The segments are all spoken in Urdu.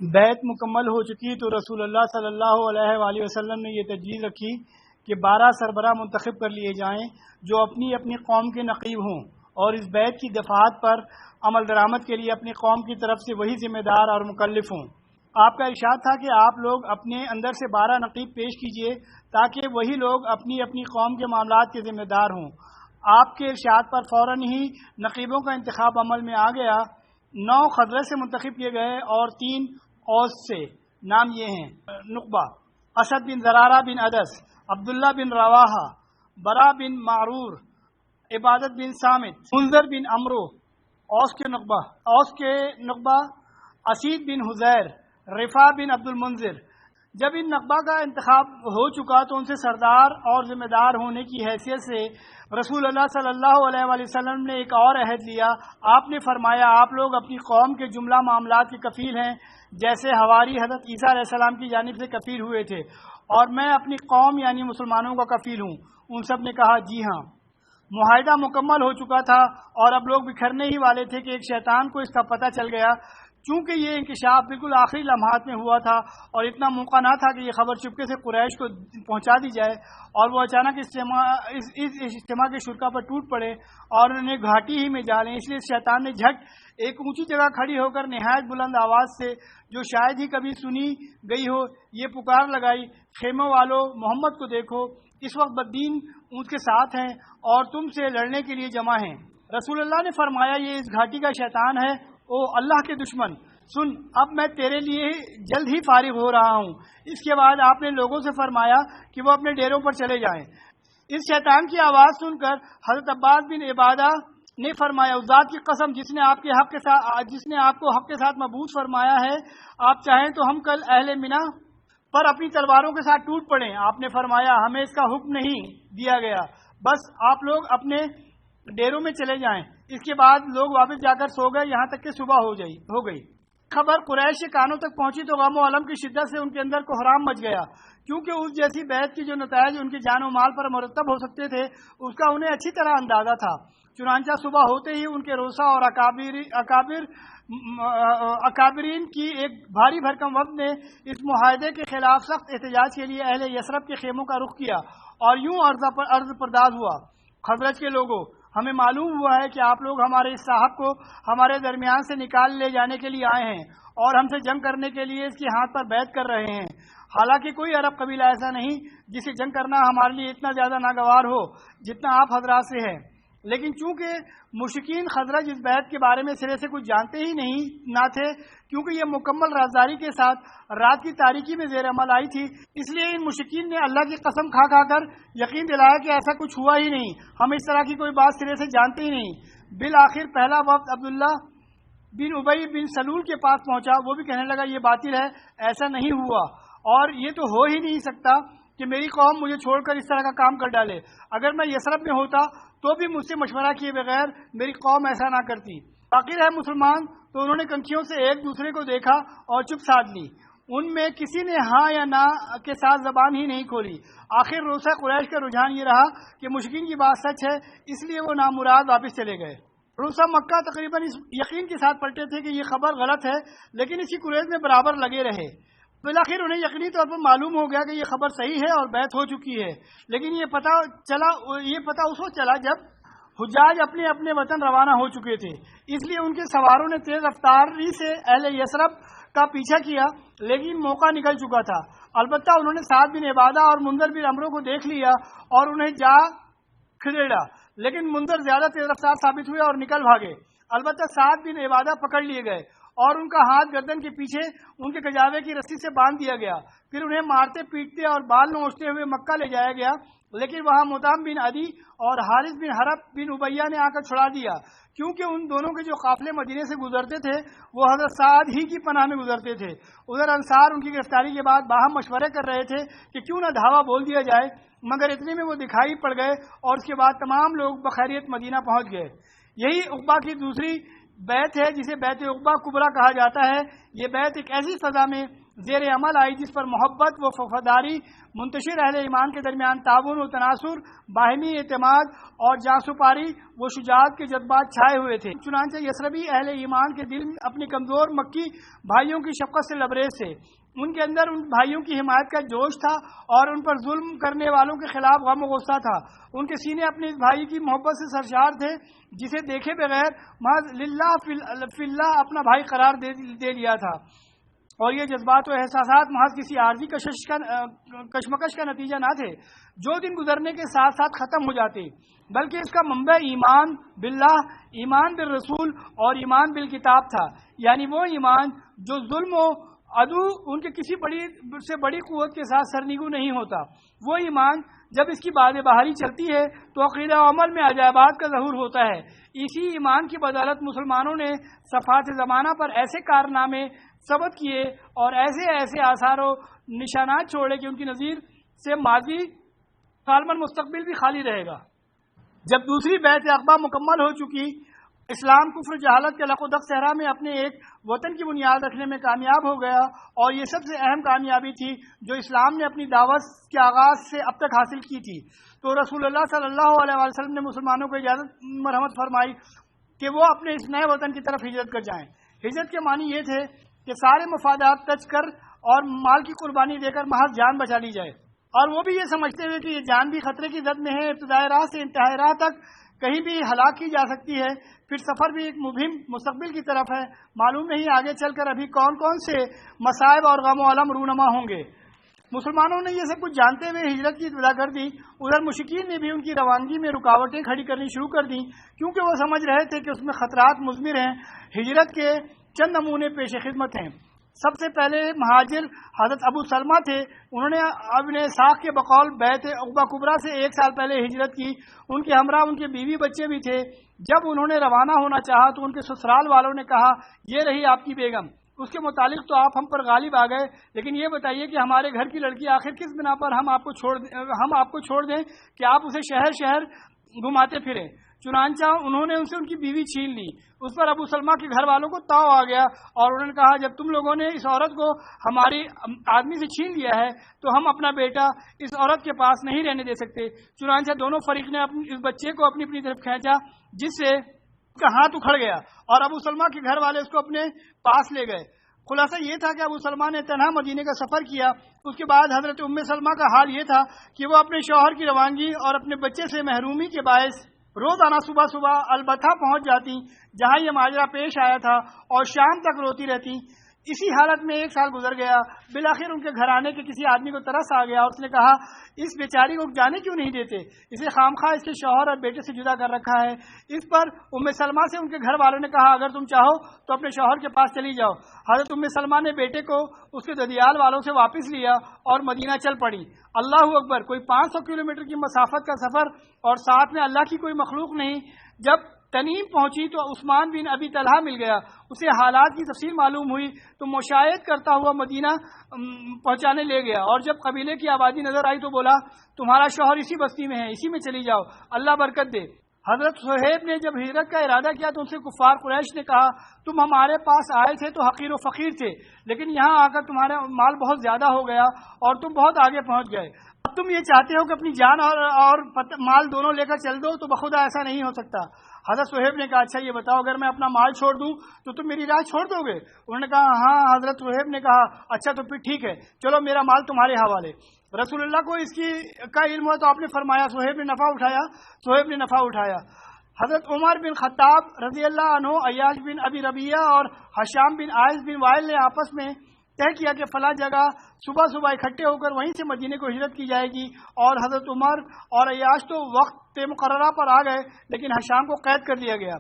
بیعت مکمل ہو چکی تو رسول اللہ صلی اللہ علیہ وآلہ وسلم نے یہ تجویز رکھی کہ 12 سربراہ منتخب کر لیے جائیں جو اپنی اپنی قوم کے نقیب ہوں اور اس بیعت کی دفعات پر عمل درآمد کے لیے اپنی قوم کی طرف سے وہی ذمہ دار اور مکلف ہوں۔ آپ کا ارشاد تھا کہ آپ لوگ اپنے اندر سے 12 نقیب پیش کیجئے تاکہ وہی لوگ اپنی اپنی قوم کے معاملات کے ذمہ دار ہوں۔ آپ کے ارشاد پر فوراً ہی نقیبوں کا انتخاب عمل میں آ گیا۔ 9 خزرج سے منتخب کیے گئے اور 3 اوس سے۔ نام یہ ہیں: نقبہ اسد بن زرارہ بن عدس، عبداللہ بن رواحہ، برا بن معرور، عبادت بن صامت، منذر بن عمرو۔ اوس کے نقبہ اسید بن حزیر، رفا بن عبد المنذر۔ جب ان نقبہ کا انتخاب ہو چکا تو ان سے سردار اور ذمہ دار ہونے کی حیثیت سے رسول اللہ صلی اللہ علیہ وآلہ وسلم نے ایک اور عہد لیا۔ آپ نے فرمایا آپ لوگ اپنی قوم کے جملہ معاملات کے کفیل ہیں جیسے حواری حضرت عیسیٰ علیہ السلام کی جانب سے کفیل ہوئے تھے، اور میں اپنی قوم یعنی مسلمانوں کا کفیل ہوں۔ ان سب نے کہا جی ہاں۔ معاہدہ مکمل ہو چکا تھا اور اب لوگ بکھرنے ہی والے تھے کہ ایک شیطان کو اس کا پتہ چل گیا۔ چونکہ یہ انکشاف بالکل آخری لمحات میں ہوا تھا اور اتنا موقع نہ تھا کہ یہ خبر چپکے سے قریش کو پہنچا دی جائے اور وہ اچانک اس اجتماع کے شرکا پر ٹوٹ پڑے اور انہیں گھاٹی ہی میں جا لیں، اس لیے شیطان نے جھٹ ایک اونچی جگہ کھڑی ہو کر نہایت بلند آواز سے، جو شاید ہی کبھی سنی گئی ہو، یہ پکار لگائی: خیموں والوں، محمد کو دیکھو، اس وقت بدین اونٹ کے ساتھ ہیں اور تم سے لڑنے کے لیے جمع ہیں۔ رسول اللہ نے فرمایا یہ اس گھاٹی کا شیطان ہے۔ او اللہ کے دشمن، سن، اب میں تیرے لیے جلد ہی فارغ ہو رہا ہوں۔ اس کے بعد آپ نے لوگوں سے فرمایا کہ وہ اپنے ڈیروں پر چلے جائیں۔ اس شیطان کی آواز سن کر حضرت عباس بن عبادہ نے فرمایا اس ذات کی قسم جس نے آپ کو حق کے ساتھ مبعوث فرمایا ہے، آپ چاہیں تو ہم کل اہل منی پر اپنی تلواروں کے ساتھ ٹوٹ پڑیں۔ آپ نے فرمایا ہمیں اس کا حکم نہیں دیا گیا، بس آپ لوگ اپنے ڈیروں میں چلے جائیں۔ اس کے بعد لوگ واپس جا کر سو گئے یہاں تک کہ صبح ہو گئی۔ خبر قریش کے کانوں تک پہنچی تو غم و الم کی شدت سے ان کے اندر کوہرام مچ گیا، کیونکہ اس جیسی بیعت کی جو نتائج ان کی جان و مال پر مرتب ہو سکتے تھے اس کا انہیں اچھی طرح اندازہ تھا۔ چنانچہ صبح ہوتے ہی ان کے روسا اور اکابرین کی ایک بھاری بھرکم وفد نے اس معاہدے کے خلاف سخت احتجاج کے لیے اہل یثرب کے خیموں کا رخ کیا اور یوں عرض پرداز ہوا: خزرج کے لوگوں، ہمیں معلوم ہوا ہے کہ آپ لوگ ہمارے اس صاحب کو ہمارے درمیان سے نکال لے جانے کے لیے آئے ہیں اور ہم سے جنگ کرنے کے لیے اس کی ہاتھ پر بیعت کر رہے ہیں۔ حالانکہ کوئی عرب قبیلہ ایسا نہیں جسے جنگ کرنا ہمارے لیے اتنا زیادہ ناگوار ہو جتنا آپ حضرات سے ہے، لیکن چونکہ مشرکین خزرج اس بیعت کے بارے میں سرے سے کچھ جانتے ہی نہ تھے، کیونکہ یہ مکمل رازداری کے ساتھ رات کی تاریکی میں زیر عمل آئی تھی، اس لیے ان مشرکین نے اللہ کی قسم کھا کر یقین دلایا کہ ایسا کچھ ہوا ہی نہیں، ہم اس طرح کی کوئی بات سرے سے جانتے ہی نہیں۔ بالآخر پہلا وفد عبداللہ بن ابی بن سلول کے پاس پہنچا، وہ بھی کہنے لگا یہ باطل ہے، ایسا نہیں ہوا اور یہ تو ہو ہی نہیں سکتا کہ میری قوم مجھے چھوڑ کر اس طرح کا کام کر ڈالے۔ اگر میں یثرب میں ہوتا تو بھی مجھ سے مشورہ کیے بغیر میری قوم ایسا نہ کرتی۔ باقی رہے مسلمان تو انہوں نے کنکھیوں سے ایک دوسرے کو دیکھا اور چپ سادھ لی، ان میں کسی نے ہاں یا نہ کے ساتھ زبان ہی نہیں کھولی۔ آخر روسا قریش کا رجحان یہ رہا کہ مشرکین کی بات سچ ہے، اس لیے وہ نامراد واپس چلے گئے۔ روسا مکہ تقریباً اس یقین کے ساتھ پلٹے تھے کہ یہ خبر غلط ہے، لیکن اسی قریش میں برابر لگے رہے۔ بالآخر انہیں یقینی طور پر معلوم ہو گیا کہ یہ خبر صحیح ہے اور بیعت ہو چکی ہے، لیکن یہ پتہ اس وقت چلا جب حجاج اپنے اپنے وطن روانہ ہو چکے تھے، اس لیے ان کے سواروں نے تیز رفتاری سے اہل یثرب کا پیچھا کیا، لیکن موقع نکل چکا تھا۔ البتہ انہوں نے سعد بن عبادہ اور منذر بن عمرو کو دیکھ لیا اور انہیں جا کھدیڑا، لیکن منذر زیادہ تیز رفتار ثابت ہوئے اور نکل بھاگے۔ البتہ سعد بن عبادہ پکڑ لیے گئے اور ان کا ہاتھ گردن کے پیچھے ان کے کجاوے کی رسی سے باندھ دیا گیا، پھر انہیں مارتے پیٹتے اور بال نوچتے ہوئے مکہ لے جایا گیا، لیکن وہاں مطعم بن عدی اور حارث بن حرب بن عبیہ نے آ کر چھڑا دیا، کیونکہ ان دونوں کے جو قافلے مدینے سے گزرتے تھے وہ حضرت سعد ہی کی پناہ میں گزرتے تھے۔ ادھر انصار ان کی گرفتاری کے بعد باہم مشورے کر رہے تھے کہ کیوں نہ دھاوا بول دیا جائے، مگر اتنے میں وہ دکھائی پڑ گئے اور اس کے بعد تمام لوگ بخیریت مدینہ پہنچ گئے۔ یہی عقبہ کی دوسری بیعت ہے جسے بیعت عقبہ کبریٰ کہا جاتا ہے۔ یہ بیعت ایک ایسی فضا میں زیر عمل آئی جس پر محبت و وفاداری، منتشر اہل ایمان کے درمیان تعاون و تناصر، باہمی اعتماد اور جانسپاری و شجاعت کے جذبات چھائے ہوئے تھے۔ چنانچہ یثربی اہل ایمان کے دل اپنے کمزور مکی بھائیوں کی شفقت سے لبریز تھے۔ ان کے اندر ان بھائیوں کی حمایت کا جوش تھا اور ان پر ظلم کرنے والوں کے خلاف غم و غصہ تھا۔ ان کے سینے اپنے اس بھائی کی محبت سے سرشار تھے جسے دیکھے بغیر محض للہ فی اللہ اپنا بھائی قرار دے لیا تھا، اور یہ جذبات و احساسات محض کسی عارضی کشمکش کا نتیجہ نہ تھے جو دن گزرنے کے ساتھ ساتھ ختم ہو جاتے، بلکہ اس کا منبع ایمان باللہ، ایمان بالرسول اور ایمان بالکتاب تھا، یعنی وہ ایمان جو ظلم و عدو ان کے کسی بڑی قوت کے ساتھ سرنگو نہیں ہوتا۔ وہ ایمان جب اس کی باد بہاری چلتی ہے تو عقیدہ و عمل میں عجائبات کا ظہور ہوتا ہے۔ اسی ایمان کی بدولت مسلمانوں نے صفحات زمانہ پر ایسے کارنامے ثبت کیے اور ایسے آثار و نشانات چھوڑے کہ ان کی نظیر سے ماضی عالماً مستقبل بھی خالی رہے گا۔ جب دوسری بیعت عقبہ مکمل ہو چکی، اسلام کفر جہالت کے لق و دق صحرا میں اپنے ایک وطن کی بنیاد رکھنے میں کامیاب ہو گیا، اور یہ سب سے اہم کامیابی تھی جو اسلام نے اپنی دعوت کے آغاز سے اب تک حاصل کی تھی، تو رسول اللہ صلی اللہ علیہ وسلم نے مسلمانوں کو اجازت مرحمت فرمائی کہ وہ اپنے اس نئے وطن کی طرف ہجرت کر جائیں۔ ہجرت کے معنی یہ تھے کہ سارے مفادات تج کر اور مال کی قربانی دے کر محض جان بچا لی جائے، اور وہ بھی یہ سمجھتے ہوئے کہ یہ جان بھی خطرے کی زد میں ہے، ابتدائی راہ سے انتہائی راہ تک کہیں بھی ہلاک کی جا سکتی ہے، پھر سفر بھی ایک مبہم مستقبل کی طرف ہے، معلوم نہیں آگے چل کر ابھی کون کون سے مصائب اور غم و علم رونما ہوں گے۔ مسلمانوں نے یہ سب کچھ جانتے ہوئے ہجرت کی ابتدا کر دی۔ ادھر مشرکین نے بھی ان کی روانگی میں رکاوٹیں کھڑی کرنی شروع کر دیں، کیونکہ وہ سمجھ رہے تھے کہ اس میں خطرات مضمر ہیں۔ ہجرت کے چند نمونے پیش خدمت ہیں۔ سب سے پہلے مہاجر حضرت ابو سلمہ تھے۔ انہوں نے ابن اسحاق کے بقول بیعت عقبہ کبریٰ سے 1 سال پہلے ہجرت کی۔ ان کے ہمراہ ان کے بیوی بچے بھی تھے۔ جب انہوں نے روانہ ہونا چاہا تو ان کے سسرال والوں نے کہا، یہ رہی آپ کی بیگم، اس کے متعلق تو آپ ہم پر غالب آ گئے، لیکن یہ بتائیے کہ ہمارے گھر کی لڑکی آخر کس بنا پر ہم آپ کو چھوڑ دیں کہ آپ اسے شہر شہر گھماتے پھریں۔ چنانچہ انہوں نے ان سے ان کی بیوی چھین لی۔ اس پر ابو سلمہ کے گھر والوں کو تاؤ آ گیا اور انہوں نے کہا، جب تم لوگوں نے اس عورت کو ہماری آدمی سے چھین لیا ہے تو ہم اپنا بیٹا اس عورت کے پاس نہیں رہنے دے سکتے۔ چنانچہ دونوں فریق نے اس بچے کو اپنی طرف کھینچا، جس سے اس کا ہاتھ اکھڑ گیا اور ابو سلمہ کے گھر والے اس کو اپنے پاس لے گئے۔ خلاصہ یہ تھا کہ ابو سلمہ نے تنہا مدینے کا سفر کیا۔ اس کے بعد حضرت ام سلمہ کا حال یہ تھا کہ وہ اپنے شوہر کی روانگی اور اپنے بچے سے محرومی کے باعث روزانہ صبح البتہ پہنچ جاتی جہاں یہ ماجرا پیش آیا تھا، اور شام تک روتی رہتی۔ اسی حالت میں 1 سال گزر گیا۔ بالآخر ان کے گھرانے کے کسی آدمی کو ترس آ گیا اور اس نے کہا، اس بیچاری کو جانے کیوں نہیں دیتے؟ اسے خامخواہ اس کے شوہر اور بیٹے سے جدا کر رکھا ہے۔ اس پر ام سلمہ سے ان کے گھر والوں نے کہا، اگر تم چاہو تو اپنے شوہر کے پاس چلی جاؤ۔ حضرت ام سلمہ نے بیٹے کو اس کے ددیال والوں سے واپس لیا اور مدینہ چل پڑی۔ اللہ اکبر! کوئی 500 کلومیٹر کی مسافت کا سفر اور ساتھ میں اللہ کی کوئی مخلوق نہیں۔ جب تنیم پہنچی تو عثمان بن ابی طلحہ مل گیا۔ اسے حالات کی تفصیل معلوم ہوئی تو مشاہد کرتا ہوا مدینہ پہنچانے لے گیا، اور جب قبیلے کی آبادی نظر آئی تو بولا، تمہارا شوہر اسی بستی میں ہے، اسی میں چلی جاؤ، اللہ برکت دے۔ حضرت صہیب نے جب ہجرت کا ارادہ کیا تو ان سے کفار قریش نے کہا، تم ہمارے پاس آئے تھے تو حقیر و فقیر تھے، لیکن یہاں آ کر تمہارا مال بہت زیادہ ہو گیا اور تم بہت آگے پہنچ گئے۔ اب تم یہ چاہتے ہو کہ اپنی جان اور مال دونوں لے کر چل دو، تو بخدا ایسا نہیں ہو سکتا۔ حضرت صہیب نے کہا، اچھا یہ بتاؤ، اگر میں اپنا مال چھوڑ دوں تو تم میری راہ چھوڑ دو گے؟ انہوں نے کہا ہاں۔ حضرت صہیب نے کہا، اچھا تو پھر ٹھیک ہے، چلو میرا مال تمہارے حوالے۔ رسول اللہ کو اس کا علم ہوا تو آپ نے فرمایا، صہیب نے نفع اٹھایا۔ حضرت عمر بن خطاب رضی اللہ عنہ، عیاش بن ابی ربیعہ اور حشام بن عائذ بن وائل نے آپس میں طے کیا کہ فلاں جگہ صبح اکٹھے ہو کر وہیں سے مدینے کو ہجرت کی جائے گی، اور حضرت عمر اور عیاش تو وقت مقررہ پر آ گئے، لیکن حشام کو قید کر دیا گیا۔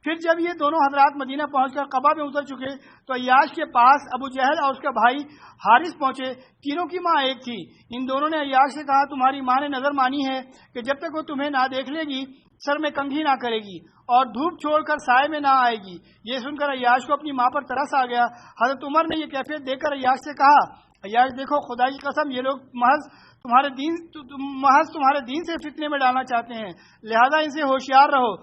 پھر جب یہ دونوں حضرات مدینہ پہنچ کر قبا میں اتر چکے تو عیاش کے پاس ابو جہل اور اس کا بھائی حارث پہنچے۔ تینوں کی ماں ایک تھی۔ ان دونوں نے عیاش سے کہا، تمہاری ماں نے نظر مانی ہے کہ جب تک وہ تمہیں نہ دیکھ لے گی سر میں کنگھی نہ کرے گی اور دھوپ چھوڑ کر سائے میں نہ آئے گی۔ یہ سن کر عیاش کو اپنی ماں پر ترس آ گیا۔ حضرت عمر نے یہ کیفیت دیکھ کر عیاش سے کہا، عیاش دیکھو خدا کی قسم یہ لوگ محض تمہارے دین سے فتنے میں ڈالنا چاہتے ہیں، لہذا ان سے ہوشیار رہو.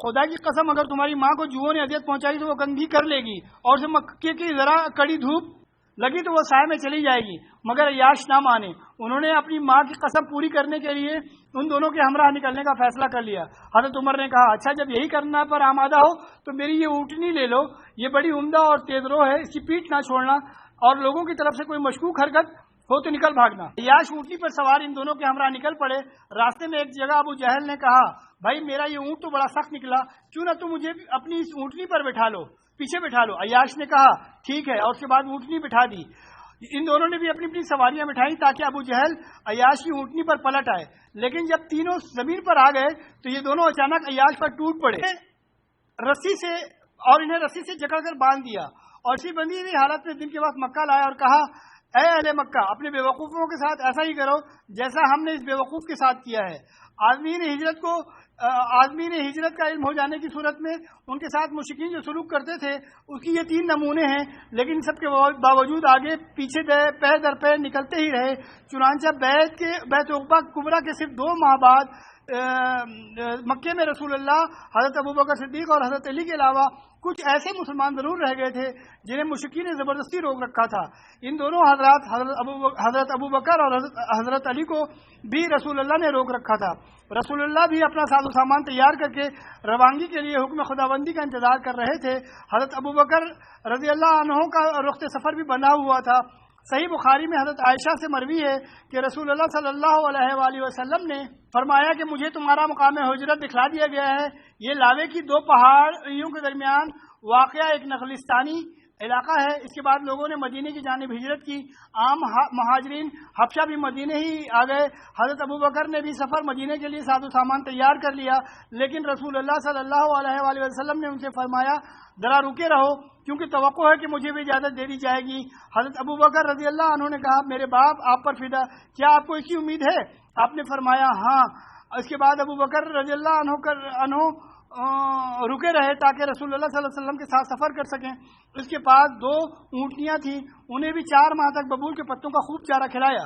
خدا کی قسم اگر تمہاری ماں کو جوؤں نے اذیت پہنچائی تو وہ کنگھی کر لے گی، اور اسے مکے کی ذرا کڑی دھوپ لگی تو وہ سائے میں چلی جائے گی. مگر عیاش نہ مانے، انہوں نے اپنی ماں کی قسم پوری کرنے کے لیے ان دونوں کے ہمراہ نکلنے کا فیصلہ کر لیا. حضرت عمر نے کہا اچھا جب یہی کرنا پر آمادہ ہو تو میری یہ اونٹنی لے لو، یہ بڑی عمدہ اور تیز رو ہے، اس کی پیٹھ نہ چھوڑنا، اور لوگوں کی طرف سے کوئی مشکوک حرکت ہو تو نکل بھاگنا. عیاش اونٹنی پر سوار ان دونوں کے ہمراہ نکل پڑے. راستے میں ایک جگہ ابو جہل نے کہا بھائی میرا یہ اونٹ تو بڑا سخت نکلا، کیوں نہ تم مجھے اپنی اس اونٹنی پر بٹھا لو، پیچھے بٹھا لو. عیاش نے کہا ٹھیک ہے، اور اس کے بعد اونٹنی بٹھا دی. ان دونوں نے بھی اپنی اپنی سواریاں بٹھائی تاکہ ابو جہل عیاش کی اونٹنی پر پلٹ آئے. لیکن جب تینوں زمین پر آ گئے تو یہ دونوں اچانک عیاش پر ٹوٹ پڑے انہیں رسی سے جکڑ کر باندھ دیا، اور اسی بندی ہوئی حالت میں دن کے بعد مکہ لایا اور کہا اے اہل مکہ، اپنے بیوقوفوں کے ساتھ ایسا ہی کرو جیسا ہم نے اس بیوقوف کے ساتھ کیا ہے. آدمی نے ہجرت کا علم ہو جانے کی صورت میں ان کے ساتھ مشرکین جو سلوک کرتے تھے اس کی یہ 3 نمونے ہیں، لیکن سب کے باوجود آگے پیچھے پہ در پہ نکلتے ہی رہے. چنانچہ بیت عقبہ کبریٰ کے صرف 2 ماہ بعد مکے میں رسول اللہ، حضرت ابوبکر صدیق اور حضرت علی کے علاوہ کچھ ایسے مسلمان ضرور رہ گئے تھے جنہیں مشرکین نے زبردستی روک رکھا تھا. ان دونوں حضرات حضرت ابوبکر اور حضرت علی کو بھی رسول اللہ نے روک رکھا تھا. رسول اللہ بھی اپنا ساز و سامان تیار کر کے روانگی کے لیے حکم خداوندی کا انتظار کر رہے تھے. حضرت ابوبکر رضی اللہ عنہ کا رخت سفر بھی بنا ہوا تھا. صحیح بخاری میں حضرت عائشہ سے مروی ہے کہ رسول اللہ صلی اللہ علیہ وآلہ وسلم نے فرمایا کہ مجھے تمہارا مقام ہجرت دکھلا دیا گیا ہے. یہ لاوے کی 2 پہاڑیوں کے درمیان واقع ایک نخلستانی علاقہ ہے. اس کے بعد لوگوں نے مدینے کی جانب ہجرت کی. عام مہاجرین حبشہ بھی مدینے ہی آ گئے. حضرت ابوبکر نے بھی سفر مدینے کے لیے ساز و سامان تیار کر لیا، لیکن رسول اللہ صلی اللہ علیہ وآلہ وسلم نے ان سے فرمایا ذرا رکے رہو کیونکہ توقع ہے کہ مجھے بھی اجازت دے دی جائے گی. حضرت ابوبکر رضی اللہ عنہ نے کہا میرے باپ آپ پر فدا، کیا آپ کو اس کی امید ہے؟ آپ نے فرمایا ہاں. اس کے بعد ابوبکر رضی اللہ عنہ رکے رہے تاکہ رسول اللہ صلی اللہ علیہ وسلم کے ساتھ سفر کر سکیں. اس کے پاس 2 اونٹنیاں تھیں، انہیں بھی 4 ماہ تک ببول کے پتوں کا خوب چارہ کھلایا.